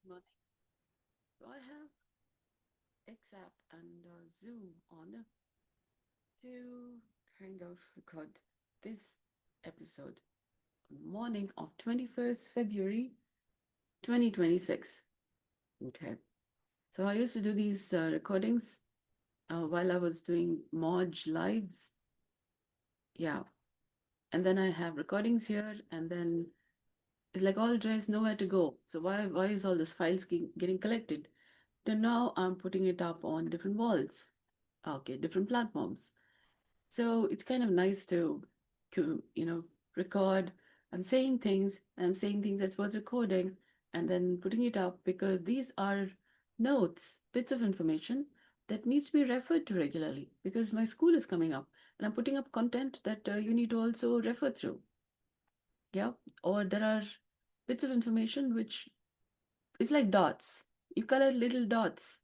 Morning. So I have XApp and Zoom on to kind of record this episode on the morning of 21st February 2026. Okay. So I used to do these recordings while I was doing Moj lives. Yeah. And then I have recordings here, and then it's like all dress, nowhere to go. So why is all this files getting collected? Then now I'm putting it up on different walls. Okay, different platforms. So it's kind of nice to record. I'm saying things that's worth recording and then putting it up because these are notes, bits of information that needs to be referred to regularly because my school is coming up and I'm putting up content that you need to also refer through. Yeah. Or there are bits of information which is like dots. You color little dots.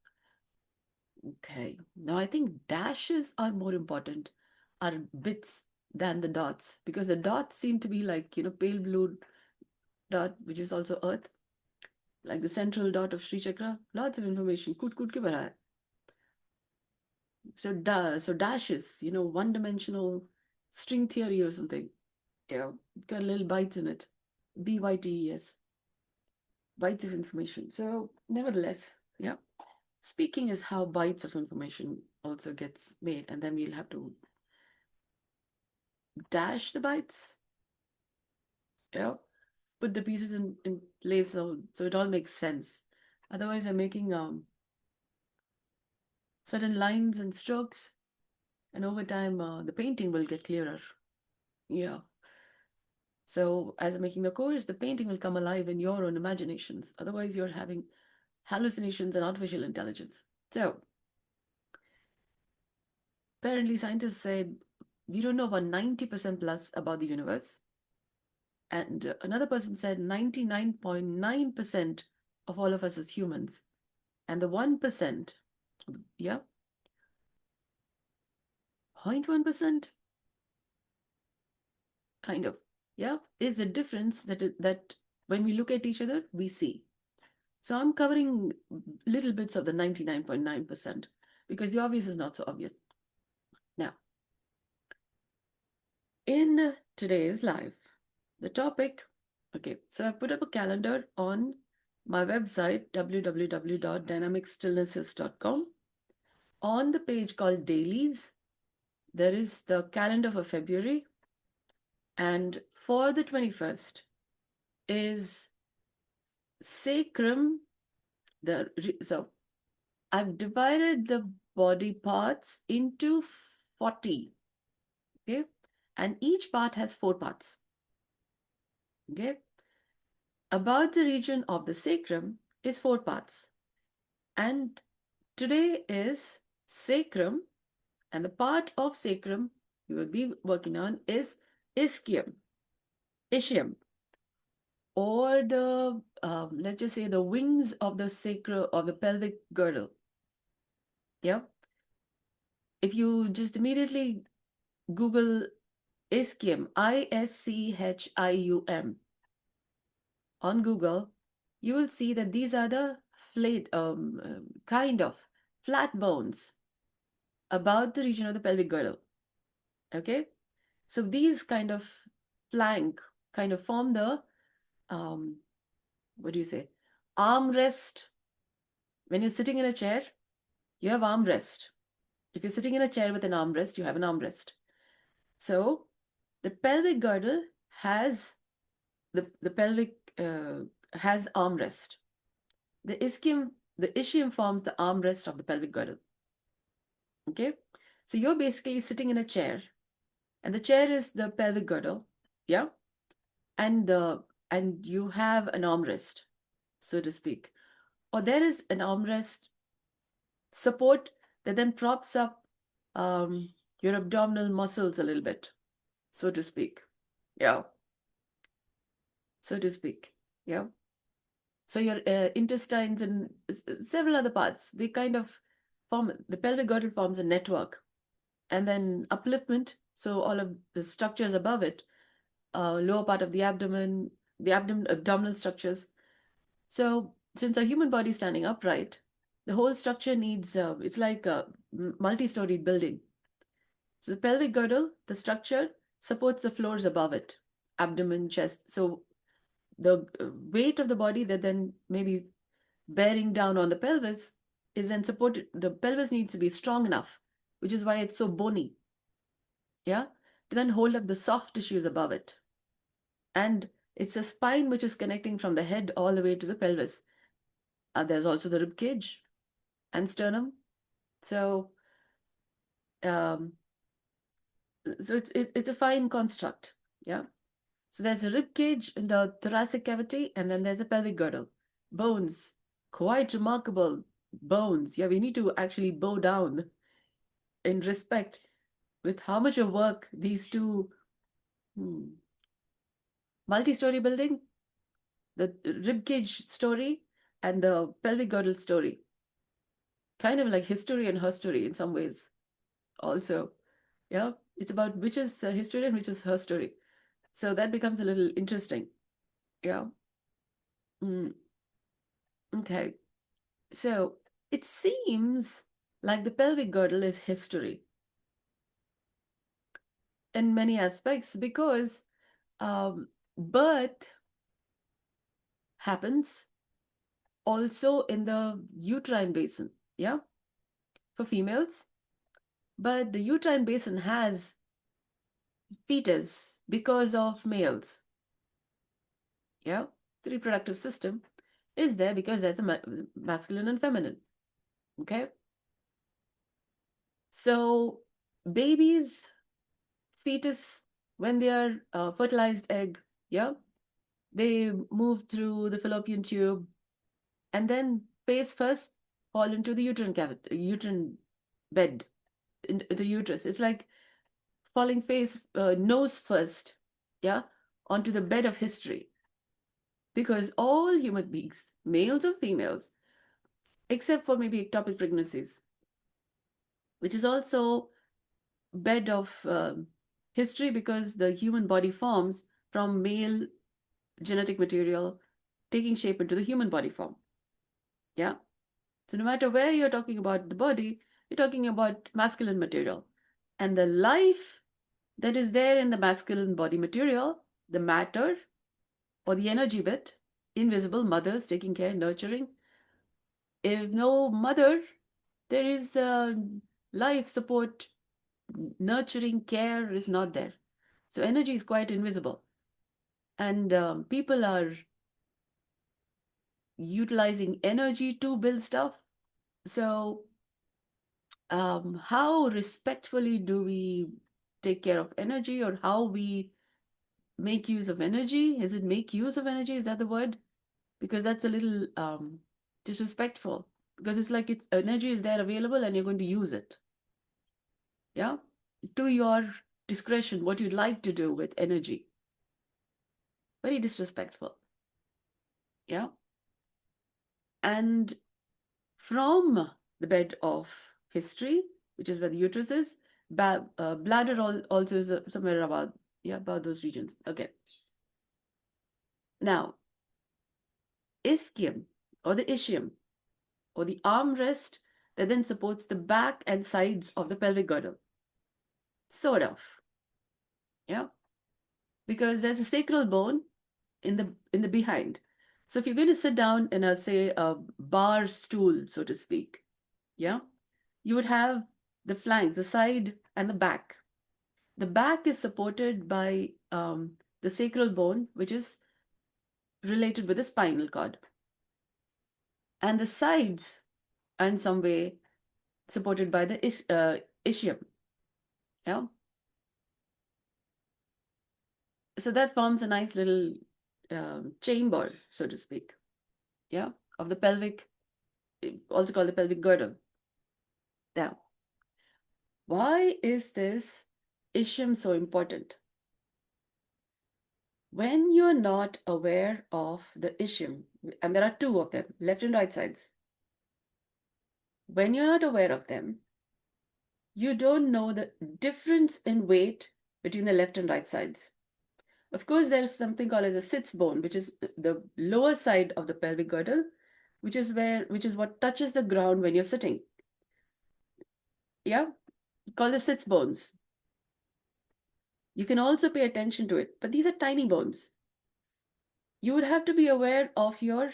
Okay. Now I think dashes are more important, are bits than the dots, because the dots seem to be like, pale blue dot, which is also earth, like the central dot of Sri Chakra. Lots of information. Kut kut ke bhara hai. So dashes, one dimensional string theory or something. Yeah. Got little bytes in it. BYTES. Bytes of information. So nevertheless, yeah. Speaking is how bytes of information also gets made, and then we'll have to dash the bytes, yeah, put the pieces in place so it all makes sense. Otherwise, I'm making certain lines and strokes, and over time, the painting will get clearer. Yeah. So as I'm making the course, the painting will come alive in your own imaginations. Otherwise, you're having hallucinations and artificial intelligence. So apparently, scientists said we don't know about 90% plus about the universe. And another person said 99.9% of all of us as humans. And the 1%, yeah, 0.1%, kind of, yeah, is the difference that when we look at each other, we see. So I'm covering little bits of the 99.9% because the obvious is not so obvious. Now, in today's live, the topic, okay, so I put up a calendar on my website, www.dynamicstillnesses.com. On the page called Dailies, there is the calendar for February, and for the 21st is sacrum. So I've divided the body parts into 40, okay, and each part has 4 parts, okay. About the region of the sacrum is 4 parts, and today is sacrum, and the part of sacrum we will be working on is ischium, ischium, or the let's just say the wings of the sacral of the pelvic girdle. Yeah. If you just immediately Google ischium, Ischhium, on Google, you will see that these are the kind of flat bones about the region of the pelvic girdle. Okay. So these kind of flank kind of form the um, what do you say, armrest. When you're sitting in a chair, you have armrest. If you're sitting in a chair with an armrest, you have an armrest. So the pelvic girdle has the pelvic has armrest. The ischium forms the armrest of the pelvic girdle. Okay, so you're basically sitting in a chair, and the chair is the pelvic girdle. Yeah, and you have an armrest, so to speak, or there is an armrest support that then props up your abdominal muscles a little bit, so to speak. Yeah, so to speak. Yeah. So your intestines and several other parts, they kind of form, the pelvic girdle forms a network. And then upliftment, so all of the structures above it, lower part of the abdomen, abdominal structures. So since a human body is standing upright, the whole structure needs, it's like a multi-storied building. So the pelvic girdle, the structure, supports the floors above it, abdomen, chest. So the weight of the body that then maybe bearing down on the pelvis is then supported. The pelvis needs to be strong enough, which is why it's so bony, yeah, to then hold up the soft tissues above it. And it's the spine which is connecting from the head all the way to the pelvis. There's also the rib cage and sternum. So, um, so it's a fine construct, yeah. So there's a rib cage in the thoracic cavity, and then there's a pelvic girdle. Bones, quite remarkable bones. Yeah, we need to actually bow down in respect with how much of work these two multi-story building, the rib cage story and the pelvic girdle story, kind of like history and her story in some ways. Also, yeah, it's about which is history and which is her story. So that becomes a little interesting. Yeah. Mm, okay. So it seems like the pelvic girdle is history in many aspects because birth happens also in the uterine basin, yeah, for females. But the uterine basin has fetus because of males, yeah. The reproductive system is there because there's a masculine and feminine, okay. So babies, fetus, when they are fertilized egg, yeah, they move through the fallopian tube and then face first fall into the uterine cavity, uterine bed, in the uterus. It's like falling face nose first, yeah, onto the bed of history. Because all human beings, males or females, except for maybe ectopic pregnancies, which is also bed of history because the human body forms from male genetic material taking shape into the human body form. Yeah. So no matter where you're talking about the body, you're talking about masculine material. And the life that is there in the masculine body material, the matter or the energy bit, invisible mothers taking care, nurturing. If no mother, there is life support, nurturing care is not there. So energy is quite invisible. And people are utilizing energy to build stuff. So how respectfully do we take care of energy, or how we make use of energy? Is it make use of energy? Is that the word? Because that's a little disrespectful, because it's like it's energy is there available and you're going to use it. Yeah. To your discretion, what you'd like to do with energy. Very disrespectful. Yeah. And from the bed of history, which is where the uterus is, bladder also is somewhere about, yeah, about those regions. Okay. Now, ischium or the ischium or the armrest that then supports the back and sides of the pelvic girdle. Sort of. Yeah. Because there's a sacral bone in the behind. So if you're going to sit down in a, say, a bar stool, so to speak, yeah, you would have the flanks, the side and the back. The back is supported by the sacral bone, which is related with the spinal cord. And the sides are in some way supported by the ischium. Yeah. So that forms a nice little chamber, so to speak. Yeah. Of the pelvic, also called the pelvic girdle. Now, why is this ischium so important? When you're not aware of the ischium, and there are two of them, left and right sides, when you're not aware of them, you don't know the difference in weight between the left and right sides. Of course, there's something called as a sits bone, which is the lower side of the pelvic girdle, which is what touches the ground when you're sitting. Yeah, called the sits bones. You can also pay attention to it, but these are tiny bones. You would have to be aware of your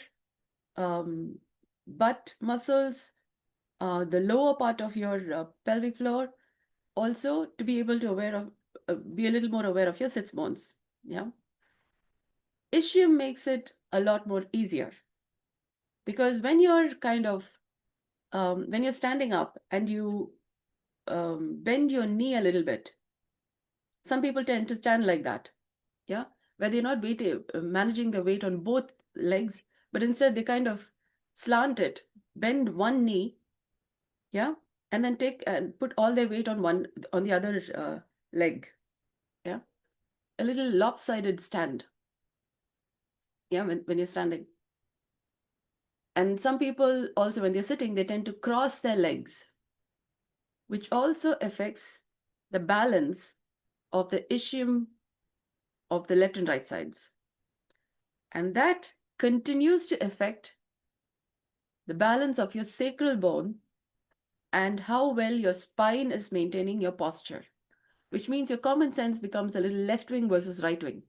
um, butt muscles, the lower part of your pelvic floor, also to be able to be a little more aware of your sits bones. Yeah, ischium makes it a lot more easier because when you're when you're standing up and you bend your knee a little bit, some people tend to stand like that. Yeah, where they're not managing the weight on both legs, but instead they kind of slant it, bend one knee, yeah, and then take and put all their weight on the other leg. Yeah, a little lopsided stand. Yeah, when you're standing. And some people also, when they're sitting, they tend to cross their legs, which also affects the balance of the ischium of the left and right sides. And that continues to affect the balance of your sacral bone and how well your spine is maintaining your posture, which means your common sense becomes a little left wing versus right wing.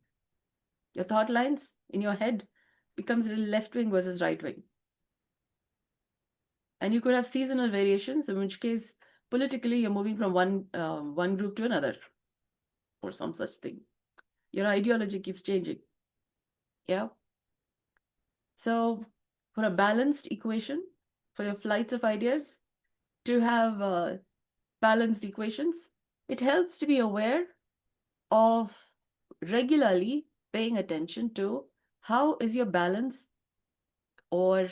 Your thought lines in your head becomes a little left wing versus right wing. And you could have seasonal variations, in which case politically you're moving from one group to another or some such thing. Your ideology keeps changing. Yeah. So for a balanced equation, for your flights of ideas, to have balanced equations, it helps to be aware of regularly paying attention to how is your balance, or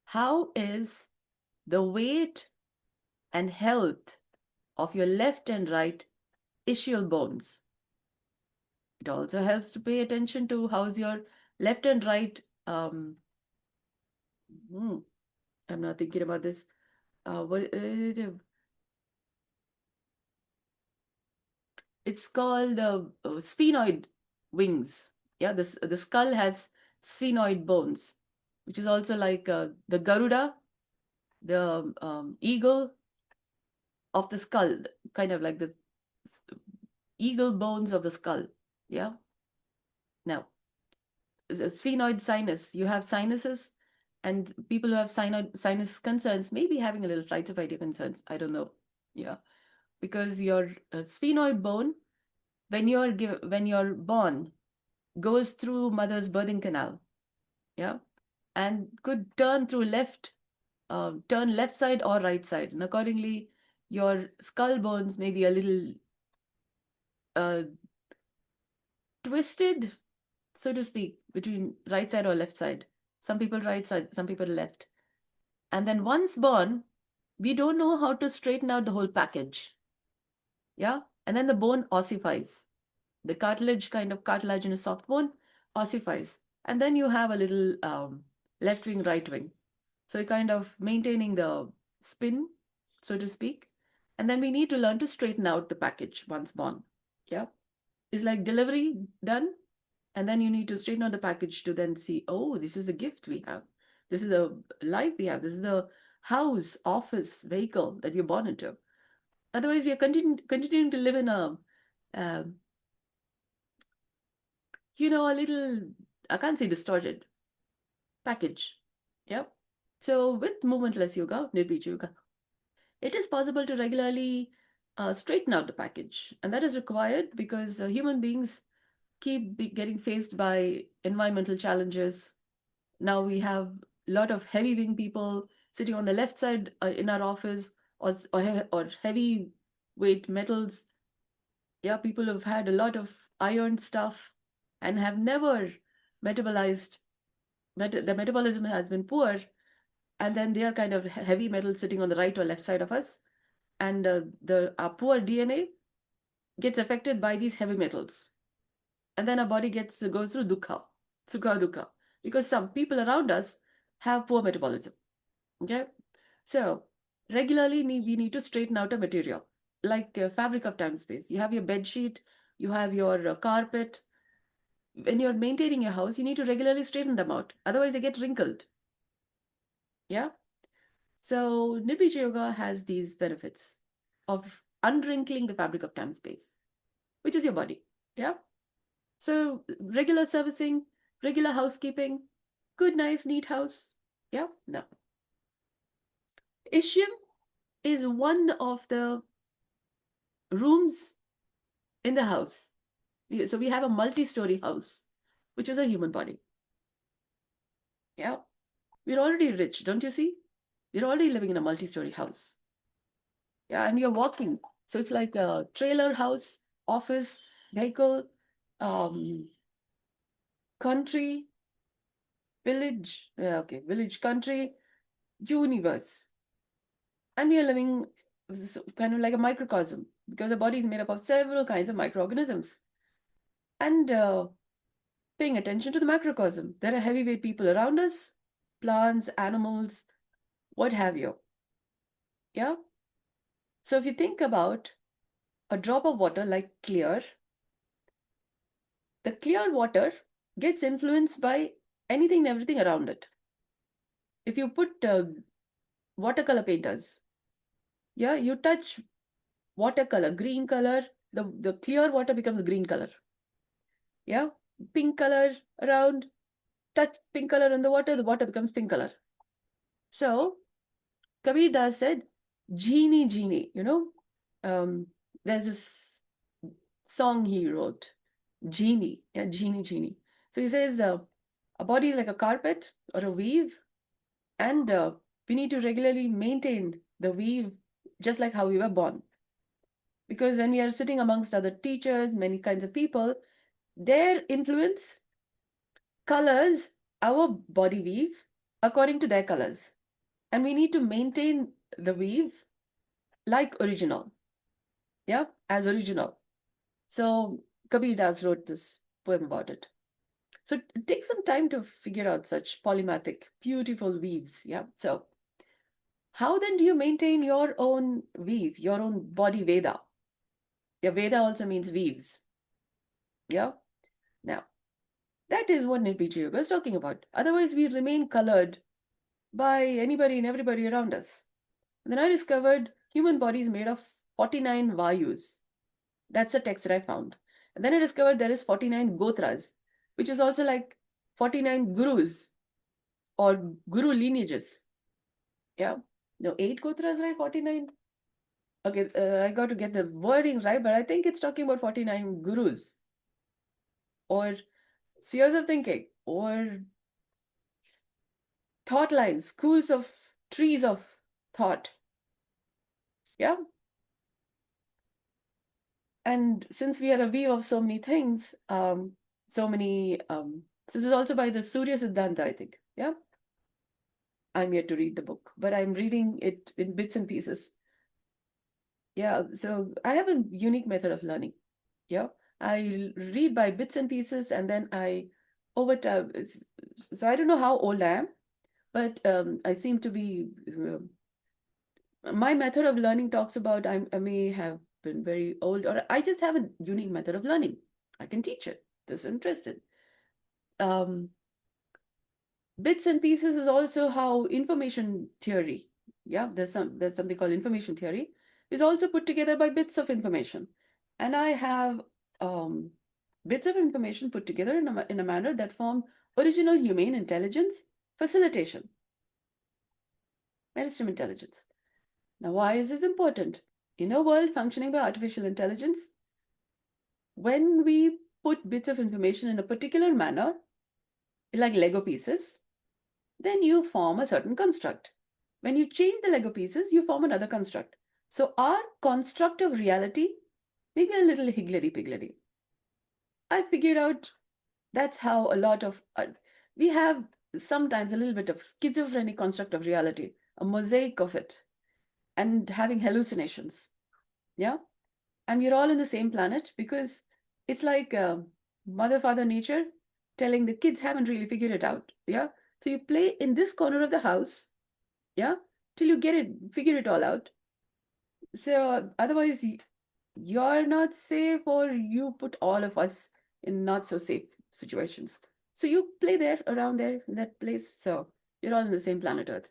how is the weight and health of your left and right ischial bones. It also helps to pay attention to how's your left and right. Hmm, I'm not thinking about this. It's called the sphenoid wings. Yeah, the skull has sphenoid bones, which is also like the Garuda, the eagle of the skull, kind of like the eagle bones of the skull. Yeah. Now, the sphenoid sinus, you have sinuses, and people who have sinus concerns may be having a little flights of idea concerns. I don't know. Yeah, because your sphenoid bone, when you're born, goes through mother's birthing canal. Yeah, and could turn left side or right side, and accordingly, your skull bones may be a little uh, twisted, so to speak, between right side or left side. Some people right side, some people left. And then once born, we don't know how to straighten out the whole package. Yeah. And then the bone ossifies. The cartilaginous soft bone ossifies. And then you have a little left wing, right wing. So you're kind of maintaining the spin, so to speak. And then we need to learn to straighten out the package once born. Yeah. It's like delivery done. And then you need to straighten out the package to then see, oh, this is a gift we have. This is a life we have. This is the house, office, vehicle that we're born into. Otherwise, we are continuing to live in um, a little, I can't say distorted package. Yep. So with movementless yoga, Nirbeeja Yoga, it is possible to regularly straighten out the package. And that is required because human beings getting faced by environmental challenges. Now we have a lot of heavy wing people sitting on the left side in our office, or heavy weight metals. Yeah, people have had a lot of iron stuff and have never metabolized. The metabolism has been poor, and then they are kind of heavy metals sitting on the right or left side of us, and the our poor DNA gets affected by these heavy metals, and then our body goes through sukha dukkha, because some people around us have poor metabolism. Okay, so regularly we need to straighten out a material like fabric of time space. You have your bed sheet, you have your carpet. When you're maintaining your house, you need to regularly straighten them out. Otherwise, they get wrinkled. Yeah. So Nirbeeja Yoga has these benefits of unwrinkling the fabric of time space, which is your body. Yeah. So regular servicing, regular housekeeping, good, nice, neat house. Yeah. No. Ischium is one of the rooms in the house. So we have a multi-story house, which is a human body. Yeah. We're already rich, don't you see? We're already living in a multi-story house. Yeah, and you're walking. So it's like a trailer house, office, vehicle, um, country, village. Yeah, okay, village, country, universe. And we are living kind of like a microcosm because the body is made up of several kinds of microorganisms. And paying attention to the macrocosm, there are heavyweight people around us, plants, animals, what have you. Yeah. So if you think about a drop of water like clear, the clear water gets influenced by anything and everything around it. If you put watercolor painters, yeah, you touch watercolor, green color, the clear water becomes green color. Yeah, pink color around, touch pink color in the water becomes pink color. So Kabir Das said, Genie, genie, there's this song he wrote, Genie, yeah, Genie, genie. So he says, a body is like a carpet or a weave, and we need to regularly maintain the weave just like how we were born. Because when we are sitting amongst other teachers, many kinds of people, their influence colors our body weave according to their colors. And we need to maintain the weave like original. Yeah, as original. So Kabir Das wrote this poem about it. So take some time to figure out such polymathic, beautiful weaves. Yeah. So how then do you maintain your own weave, your own body Veda? Yeah, Veda also means weaves. Yeah. Now, that is what Nirbeeja Yoga is talking about. Otherwise, we remain colored by anybody and everybody around us. And then I discovered human body is made of 49 Vayus. That's a text that I found. And then I discovered there is 49 Gotras, which is also like 49 Gurus or Guru lineages. Yeah. No, 8 Gotras, right? 49. Okay, I got to get the wording right, but I think it's talking about 49 Gurus or spheres of thinking or thought lines, schools of trees of thought. Yeah. And since we are a weave of so many things, so this is also by the Surya Siddhanta, I think. Yeah. I'm yet to read the book, but I'm reading it in bits and pieces. Yeah. So I have a unique method of learning. Yeah. I read by bits and pieces and then over time, so I don't know how old I am, but I seem to be, my method of learning talks about I may have been very old or I just have a unique method of learning. I can teach it. Those interested. Um, Bits and pieces is also how information theory, yeah, there's something called information theory, is also put together by bits of information. And I have um, bits of information put together in a manner that form original humane intelligence facilitation, maritime intelligence. Now, why is this important? In a world functioning by artificial intelligence, when we put bits of information in a particular manner, like Lego pieces, then you form a certain construct. When you change the Lego pieces, you form another construct. So our construct of reality may be a little higgledy-piggledy. I figured out that's how a lot of, we have sometimes a little bit of schizophrenic construct of reality, a mosaic of it, and having hallucinations. Yeah? And we're all in the same planet because it's like mother, father, nature telling the kids haven't really figured it out. Yeah? So you play in this corner of the house, yeah, till you get it, figure it all out. So otherwise, you're not safe, or you put all of us in not so safe situations. So you play there, around there, in that place. So you're all in the same planet Earth.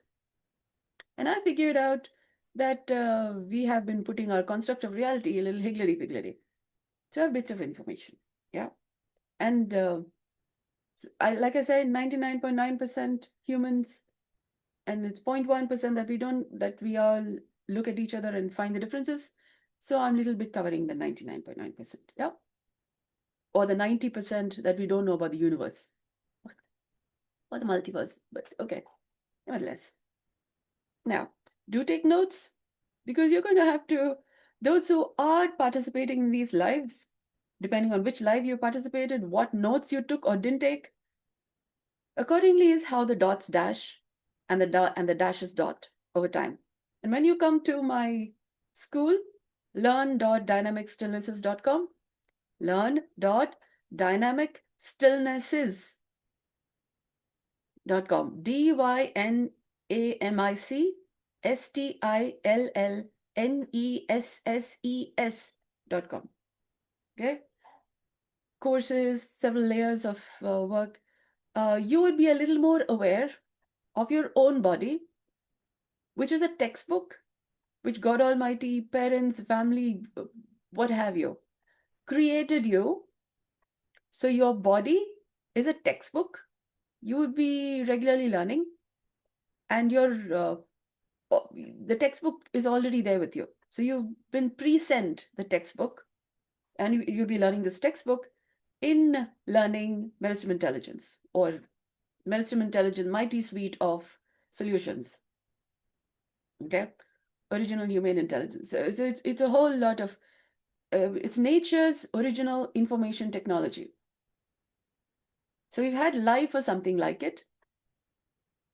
And I figured out that we have been putting our construct of reality a little higgledy-piggledy. So I have bits of information. Yeah. And like I said, 99.9% humans, and it's 0.1% that we all look at each other and find the differences. So I'm a little bit covering the 99.9%. Yeah. Or the 90% that we don't know about the universe or the multiverse. But okay, nevertheless. Now, do take notes, because you're going to have to, those who are participating in these lives, depending on which live you participated, what notes you took or didn't take, accordingly is how the dots dash and the dashes dot over time. And when you come to my school, learn.dynamicstillnesses.com, learn.dynamicstillnesses.com, DYNAMICSTILLNESSES.com. Okay, courses, several layers of work. You would be a little more aware of your own body, which is a textbook which God Almighty, parents, family, what have you, created you. So your body is a textbook. You would be regularly learning, and the textbook is already there with you. So you've been pre-sent the textbook, and you'll be learning this textbook in learning Meristym Intelligence, or Meristym Intelligence Mighty Suite of Solutions. Okay, original human intelligence. So it's a whole lot of it's nature's original information technology. So we've had life or something like it,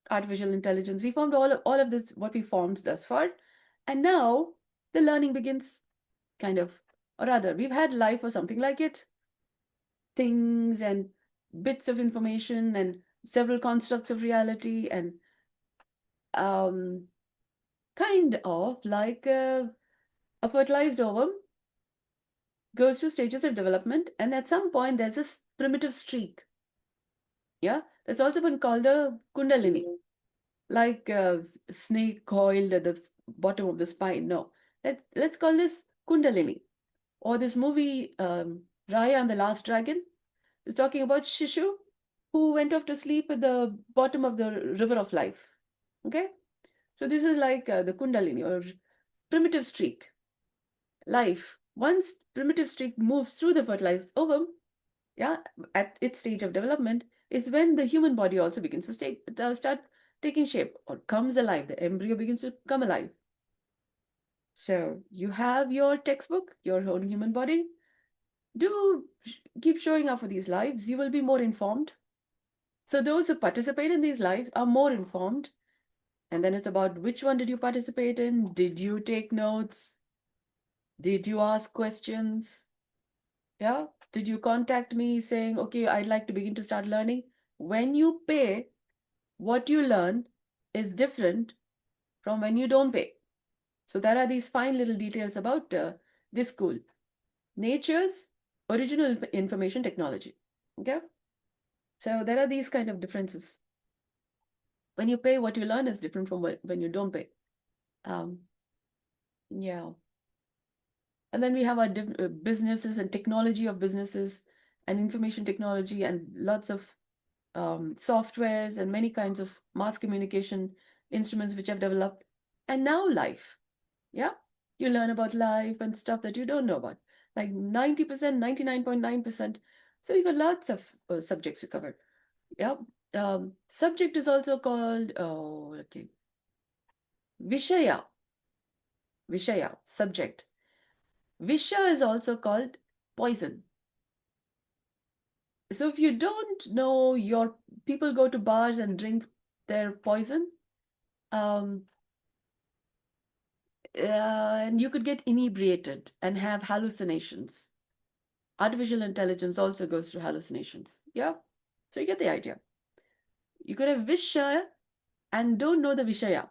artificial intelligence. We formed all of this, what we formed thus far, and now the learning begins, kind of, or rather, we've had life or something like it, things and bits of information and several constructs of reality, and kind of like a fertilized ovum goes through stages of development, and at some point there's this primitive streak. Yeah, that's also been called a kundalini, like a snake coiled at the bottom of the spine. No, let's call this kundalini. Or this movie, Raya and the Last Dragon, is talking about Shishu, who went off to sleep at the bottom of the river of life. Okay, so this is like the kundalini or primitive streak. Life, once primitive streak moves through the fertilized ovum, yeah, at its stage of development, is when the human body also begins to start taking shape or comes alive. The embryo begins to come alive. So you have your textbook, your own human body. Do keep showing up for these lives. You will be more informed. So those who participate in these lives are more informed. And then it's about which one did you participate in? Did you take notes? Did you ask questions? Yeah. Did you contact me saying, okay, I'd like to begin to start learning? When you pay, what you learn is different from when you don't pay. So there are these fine little details about this school. Nature's original information technology. Okay. So there are these kind of differences. When you pay, what you learn is different from when you don't pay. Yeah. And then we have our businesses and technology of businesses and information technology and lots of softwares and many kinds of mass communication instruments which have developed. And now life. Yeah. You learn about life and stuff that you don't know about. Like 90%, 99.9%. So you got lots of subjects to cover. Yeah. Subject is also called, Vishaya. Vishaya, subject. Visha is also called poison. So if you don't know, your people go to bars and drink their poison, and you could get inebriated and have hallucinations. Artificial intelligence also goes through hallucinations. Yeah, so you get the idea. You could have Visha and don't know the Vishaya,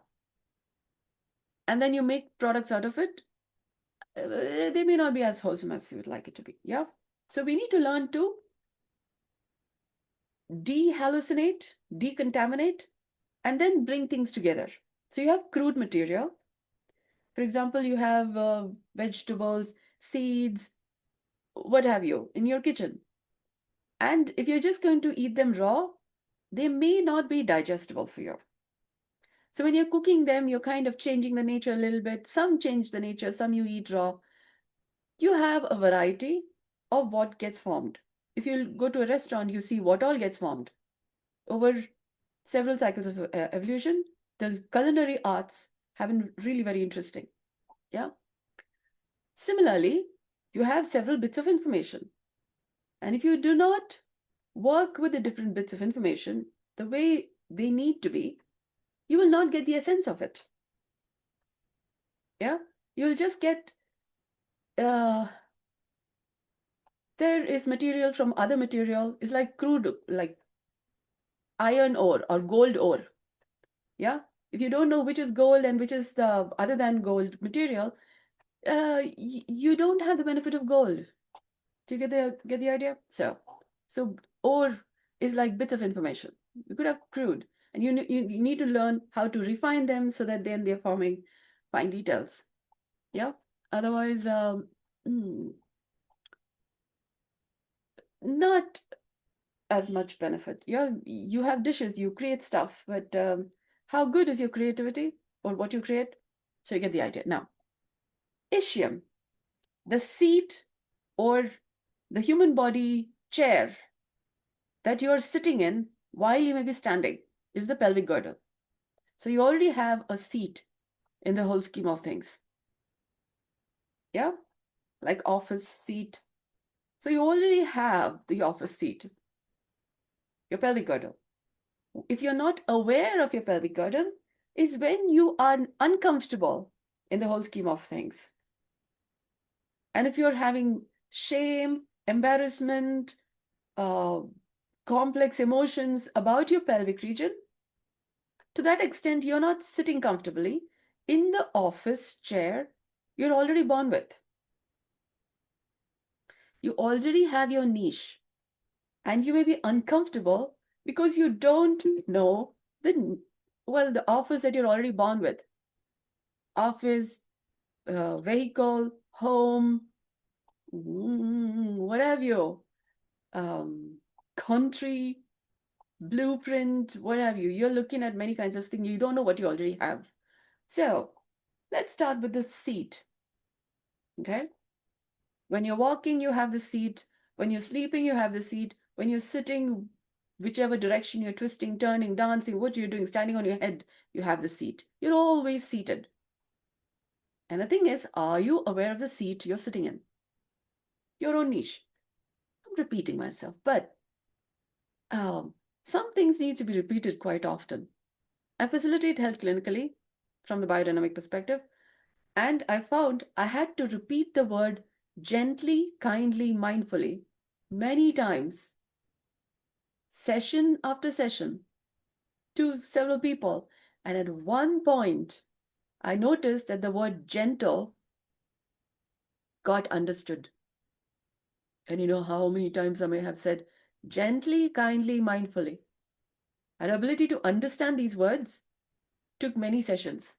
and then you make products out of it. They may not be as wholesome as you would like it to be. Yeah, so we need to learn to dehallucinate, decontaminate, and then bring things together. So you have crude material. For example, you have vegetables, seeds, what have you, in your kitchen. And if you're just going to eat them raw, they may not be digestible for you. So when you're cooking them, you're kind of changing the nature a little bit. Some change the nature, some you eat raw. You have a variety of what gets formed. If you go to a restaurant, you see what all gets formed. Over several cycles of evolution, the culinary arts have been really very interesting. Yeah. Similarly, you have several bits of information. And if you do not work with the different bits of information the way they need to be, you will not get the essence of it. Yeah. You'll just get, there is material from other material. It's like crude, like iron ore or gold ore. Yeah. If you don't know which is gold and which is the other than gold material, you don't have the benefit of gold. Do you get the idea? So ore is like bits of information. You could have crude, and you need to learn how to refine them so that then they're forming fine details. Yeah. Otherwise, not as much benefit. Yeah, you have dishes, you create stuff, but how good is your creativity or what you create? So you get the idea. Now, ischium, the seat or the human body chair that you're sitting in while you may be standing is the pelvic girdle. So you already have a seat in the whole scheme of things. Yeah, like office seat. So you already have the office seat, your pelvic girdle. If you're not aware of your pelvic girdle, is when you are uncomfortable in the whole scheme of things. And if you're having shame, embarrassment, uh, complex emotions about your pelvic region, to that extent, you're not sitting comfortably in the office chair you're already born with. You already have your niche, and you may be uncomfortable because you don't know the office that you're already born with. Office, vehicle, home, what have you, country, blueprint, what have you. You're looking at many kinds of things. You don't know what you already have. So let's start with the seat. Okay. When you're walking, you have the seat. When you're sleeping, you have the seat. When you're sitting, whichever direction you're twisting, turning, dancing, what you're doing, standing on your head, you have the seat. You're always seated. And the thing is, are you aware of the seat you're sitting in? Your own niche. I'm repeating myself, but some things need to be repeated quite often. I facilitate health clinically from the biodynamic perspective, and I found I had to repeat the word gently, kindly, mindfully many times, session after session, to several people. And at one point, I noticed that the word gentle got understood. And you know how many times I may have said gently, kindly, mindfully. Our ability to understand these words took many sessions.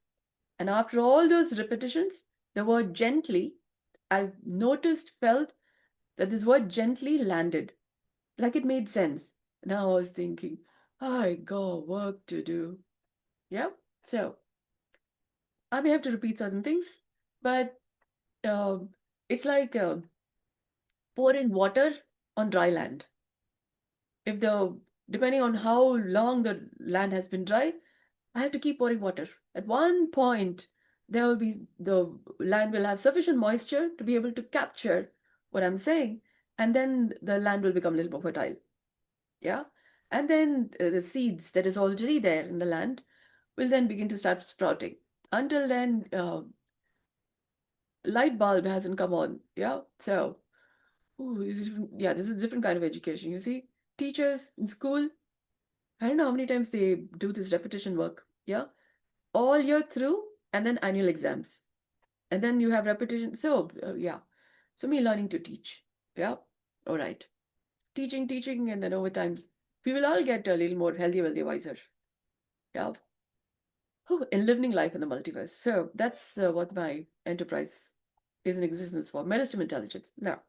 And after all those repetitions, the word gently, I noticed, felt that this word gently landed, like it made sense. Now I was thinking, I got work to do. Yeah. So I may have to repeat certain things, but um, it's like pouring water on dry land. If the Depending on how long the land has been dry, I have to keep pouring water. At one point, the land will have sufficient moisture to be able to capture what I'm saying, and then the land will become a little more fertile. Yeah, and then the seeds that is already there in the land will then begin to start sprouting. Until then, light bulb hasn't come on. Yeah, so this is a different kind of education. You see, teachers in school, I don't know how many times they do this repetition work. Yeah, all year through, and then annual exams, and then you have repetition. So yeah, so me learning to teach. Yeah, all right, teaching, and then over time, we will all get a little more healthy, wealthy, wiser. Yeah. in living life in the multiverse. So that's what my enterprise is in existence for. Medicinal intelligence. Now,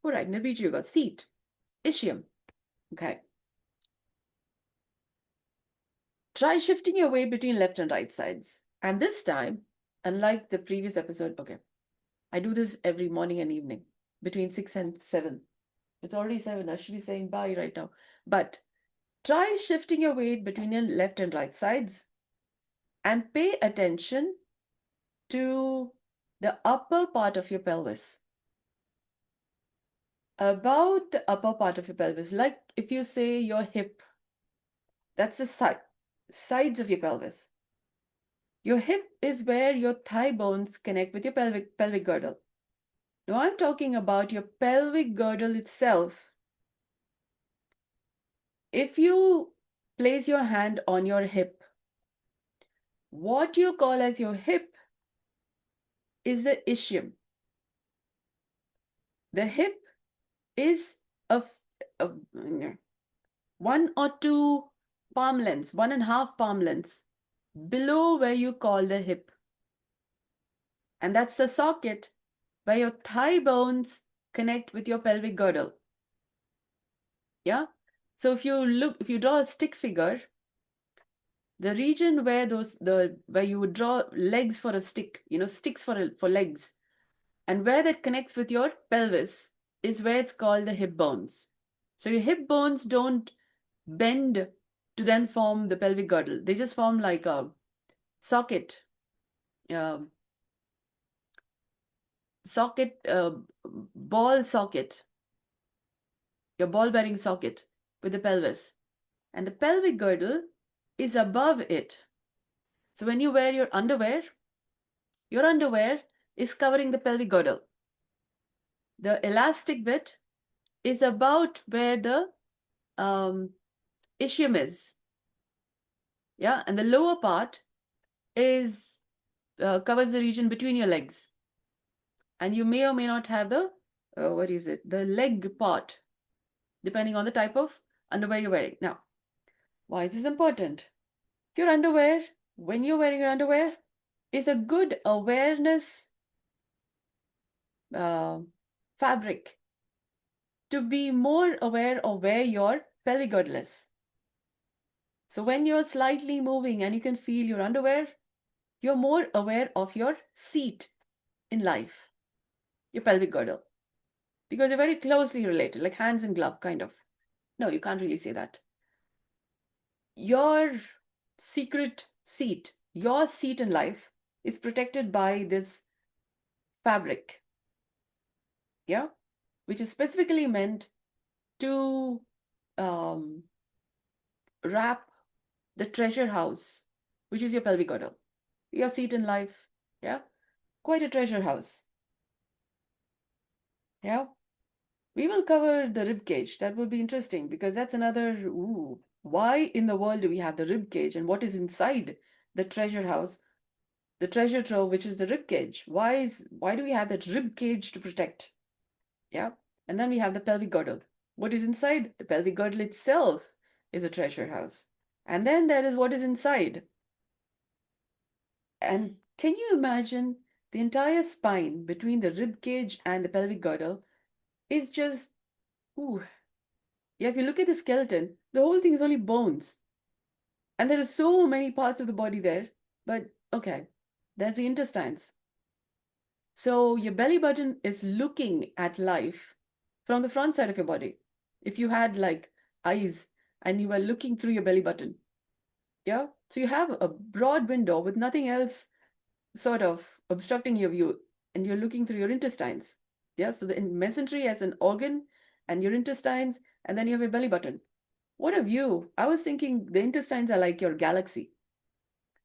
all right, Nirbeeja Yoga, seat, Ischium. Okay. Try shifting your weight between left and right sides. And this time, unlike the previous episode, okay, I do this every morning and evening between 6 and 7. It's already 7. I should be saying bye right now. But try shifting your weight between your left and right sides and pay attention to the upper part of your pelvis. About the upper part of your pelvis, like if you say your hip, that's the sides of your pelvis. Your hip is where your thigh bones connect with your pelvic girdle. Now I'm talking about your pelvic girdle itself. If you place your hand on your hip, what you call as your hip is the ischium. The hip is a one or two palm lengths, 1.5 palm lengths below where you call the hip. And that's the socket where your thigh bones connect with your pelvic girdle. Yeah? So if you draw a stick figure, the region where where you would draw legs for a stick, sticks for legs, and where that connects with your pelvis is where it's called the hip bones. So your hip bones don't bend to then form the pelvic girdle. They just form like a socket, um, ball socket, your ball bearing socket with the pelvis. And the pelvic girdle is above it. So when you wear your underwear is covering the pelvic girdle. The elastic bit is about where the ischium is. Yeah, and the lower part is covers the region between your legs. And you may or may not have the, the leg part, depending on the type of underwear you're wearing. Now, why is this important? Your underwear, when you're wearing your underwear, is a good awareness fabric to be more aware of where your pelvic girdle is. So when you're slightly moving and you can feel your underwear, you're more aware of your seat in life, your pelvic girdle, because you're very closely related, like hands and glove, kind of. No, you can't really say that. Your secret seat, your seat in life, is protected by this fabric, yeah, which is specifically meant to wrap the treasure house, which is your pelvic girdle, your seat in life, yeah, quite a treasure house, yeah. We will cover the rib cage. That will be interesting because that's another, why in the world do we have the rib cage and what is inside the treasure house, the treasure trove, which is the rib cage? Why do we have that rib cage to protect? Yeah. And then we have the pelvic girdle. What is inside? The pelvic girdle itself is a treasure house. And then there is what is inside. And can you imagine the entire spine between the rib cage and the pelvic girdle is just, ooh. Yeah, if you look at the skeleton, the whole thing is only bones. And there are so many parts of the body there. But okay, there's the intestines. So your belly button is looking at life from the front side of your body. If you had like eyes and you were looking through your belly button. Yeah. So you have a broad window with nothing else sort of obstructing your view, and you're looking through your intestines. Yeah. So the mesentery as an organ and your intestines, and then you have your belly button. What a view. I was thinking the intestines are like your galaxy.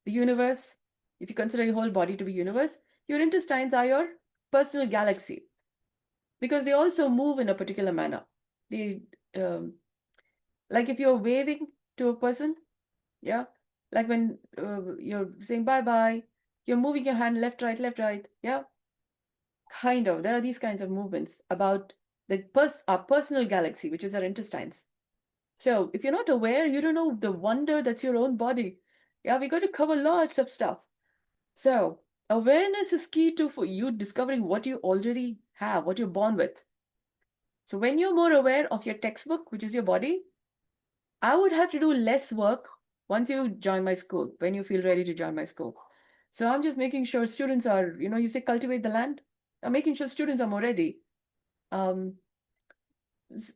The universe, if you consider your whole body to be universe, your intestines are your personal galaxy because they also move in a particular manner. They, like if you're waving to a person, yeah, like when you're saying bye-bye, you're moving your hand left, right, yeah, kind of. There are these kinds of movements about our personal galaxy, which is our intestines. So if you're not aware, you don't know the wonder that's your own body. Yeah, we got to cover lots of stuff. So, awareness is key to for you discovering what you already have, what you're born with. So, when you're more aware of your textbook, which is your body, I would have to do less work once you join my school, when you feel ready to join my school. So, I'm just making sure students are, you say cultivate the land. I'm making sure students are more ready. Um,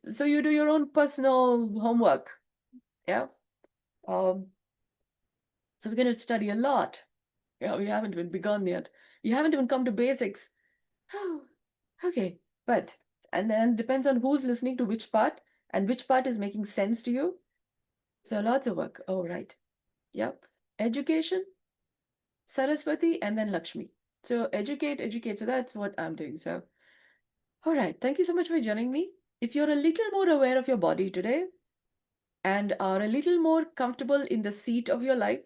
so, you do your own personal homework. Yeah. Um, so, we're going to study a lot. Yeah, we haven't even begun yet. You haven't even come to basics. Oh, okay. And then depends on who's listening to which part and which part is making sense to you. So lots of work. Oh, right. Yep. Education, Saraswati, and then Lakshmi. So educate. So that's what I'm doing. So, all right. Thank you so much for joining me. If you're a little more aware of your body today and are a little more comfortable in the seat of your life,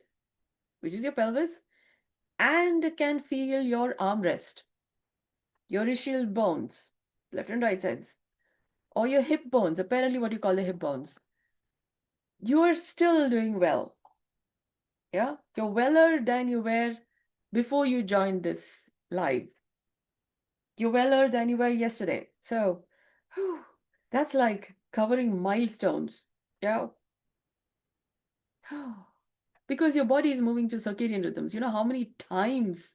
which is your pelvis, and can feel your armrest, your ischial bones, left and right sides, or your hip bones, apparently what you call the hip bones, you are still doing well. Yeah, you're weller than you were before you joined this live. You're weller than you were yesterday. So, whew, that's like covering milestones. Yeah. Because your body is moving to circadian rhythms. You know how many times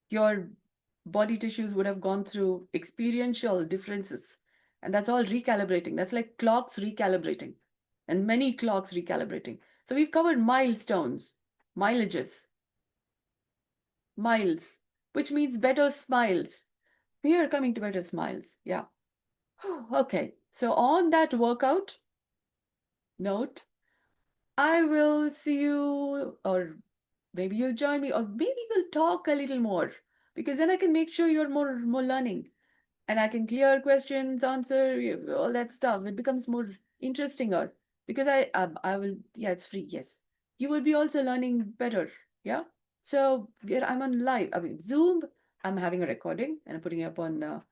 your body tissues would have gone through experiential differences. And that's all recalibrating. That's like clocks recalibrating and many clocks recalibrating. So we've covered milestones, mileages, miles, which means better smiles. We are coming to better smiles. Yeah. Okay. So on that workout note, I will see you, or maybe you'll join me, or maybe we'll talk a little more because then I can make sure you're more learning. And I can clear questions, answer all that stuff. It becomes more interesting, or because I will, yeah, it's free. Yes, you will be also learning better. Yeah. So yeah, I'm on live. I mean Zoom. I'm having a recording and I'm putting it up on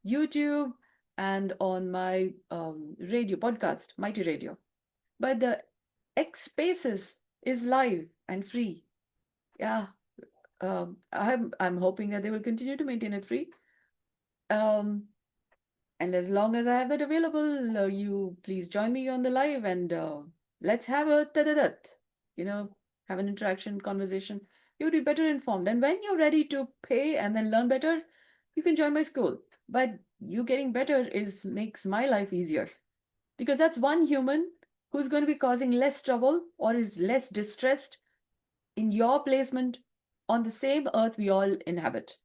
YouTube and on my radio podcast, Mighty Radio. But the X Spaces is live and free. Yeah. I'm hoping that they will continue to maintain it free. Um, And as long as I have that available, you please join me on the live and let's have a ta-da-da, you know, have an interaction, conversation. You would be better informed. And when you're ready to pay and then learn better, you can join my school. But you getting better is makes my life easier because that's one human who's going to be causing less trouble or is less distressed in your placement on the same earth we all inhabit.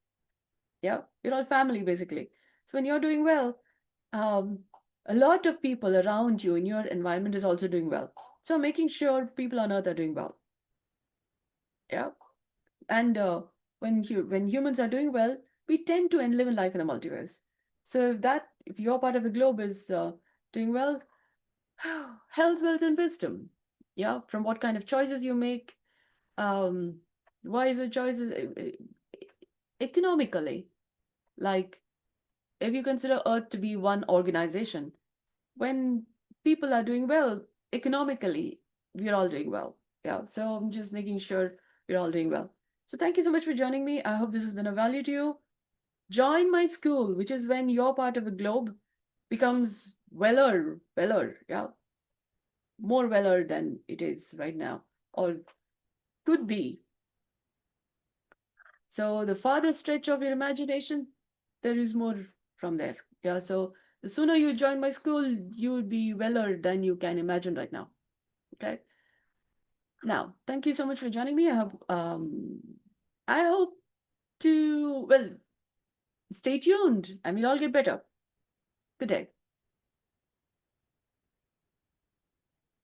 Yeah, you're all family basically. So when you're doing well, um, a lot of people around you in your environment is also doing well. So making sure people on earth are doing well. Yeah. And when humans are doing well, we tend to live in life in a multiverse. So if your part of the globe is doing well, health, wealth, and wisdom. Yeah. From what kind of choices you make, um, wiser choices economically. Like if you consider Earth to be one organization, when people are doing well economically, we're all doing well. Yeah. So I'm just making sure we're all doing well. So thank you so much for joining me. I hope this has been of value to you. Join my school, which is when your part of the globe becomes weller, yeah, more weller than it is right now, or could be. So the farther stretch of your imagination, there is more from there. Yeah. So the sooner you join my school, you will be weller than you can imagine right now. Okay. Now, thank you so much for joining me. I hope to, well, stay tuned and we'll all get better. Good day.